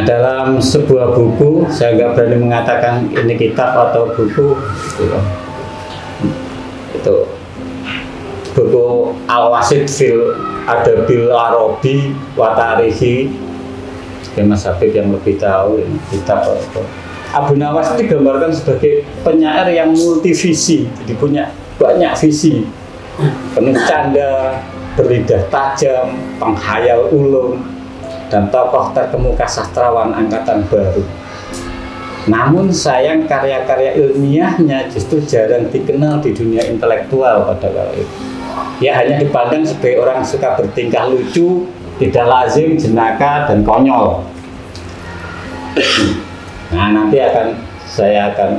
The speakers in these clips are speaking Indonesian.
dalam sebuah buku, saya nggak berani mengatakan ini kitab atau buku, itu buku Al-Wasit fil Adabil Arabi wa Tarihi, Mas Habib yang lebih tahu ini kitab apa. Abu Nawas itu digambarkan sebagai penyair yang multivisi, jadi punya banyak visi, penuh canda, berlidah tajam, penghayal ulung, dan tokoh terkemuka sastrawan angkatan baru. Namun sayang karya-karya ilmiahnya justru jarang dikenal di dunia intelektual pada kala itu. Ya hanya dipandang sebagai orang suka bertingkah lucu, tidak lazim, jenaka, dan konyol. Nah nanti saya akan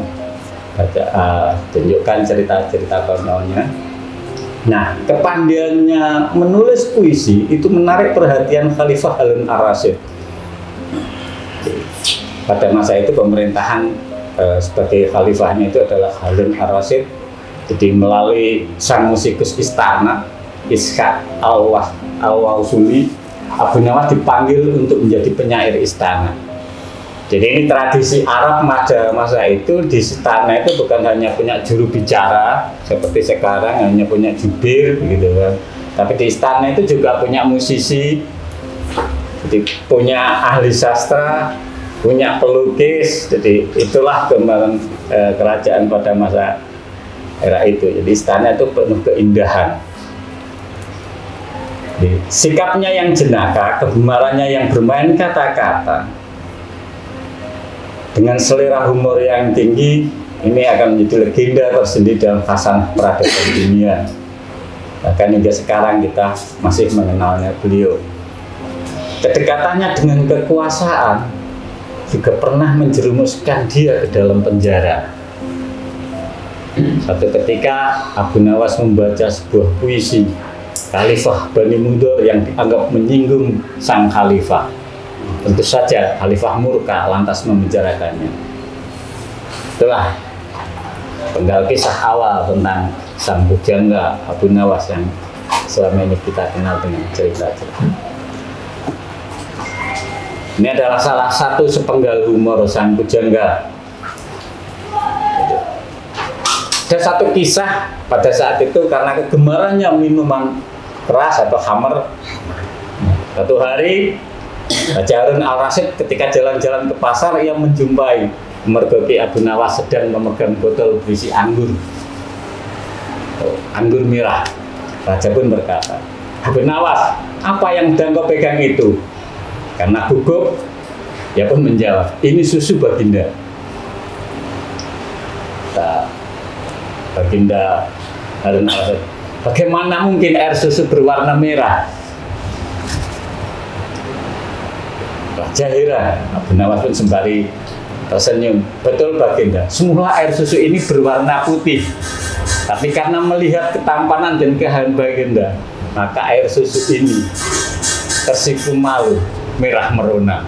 tunjukkan cerita-cerita konyolnya. Nah, kepandaiannya menulis puisi itu menarik perhatian Khalifah Harun ar-Rasyid. Pada masa itu pemerintahan sebagai khalifahnya itu adalah Harun ar-Rasyid. Jadi melalui sang musikus istana Ishaq al-Wasuli, Abu Nawas dipanggil untuk menjadi penyair istana. Jadi ini tradisi Arab pada masa itu, di istana itu bukan hanya punya juru bicara seperti sekarang hanya punya jubir gitu kan, tapi di istana itu juga punya musisi, jadi punya ahli sastra, punya pelukis. Jadi itulah gambaran kerajaan pada masa era itu. Jadi istana itu penuh keindahan. Jadi, sikapnya yang jenaka, kegemarannya yang bermain kata-kata, dengan selera humor yang tinggi, ini akan menjadi legenda tersendiri dalam khasanah peradaban dunia. Bahkan hingga sekarang kita masih mengenalnya beliau. Kedekatannya dengan kekuasaan juga pernah menjerumuskan dia ke dalam penjara. Suatu ketika Abu Nawas membaca sebuah puisi Khalifah Bani Mudhor yang dianggap menyinggung sang khalifah. Tentu saja Khalifah murka lantas memenjarakannya. Itulah penggal kisah awal tentang sang pujangga Abu Nawas yang selama ini kita kenal dengan cerita-cerita. Ini adalah salah satu sepenggal humor sang pujangga. Ada satu kisah pada saat itu karena kegemarannya minuman keras atau khamr. Satu hari Raja Harun al-Rasyid ketika jalan-jalan ke pasar, ia menjumpai mergoki Abu Nawas sedang memegang botol berisi anggur, anggur merah. Raja pun berkata, Abu Nawas, apa yang sedang kau pegang itu? Karena gugup, dia pun menjawab, ini susu Baginda. Baginda Harun al-Rasyid, bagaimana mungkin air susu berwarna merah? Raja heran. Abu Nawas pun sembari tersenyum. Betul Baginda, semula air susu ini berwarna putih, tapi karena melihat ketampanan dan keharuan Baginda, maka air susu ini tersipu malu merah merona.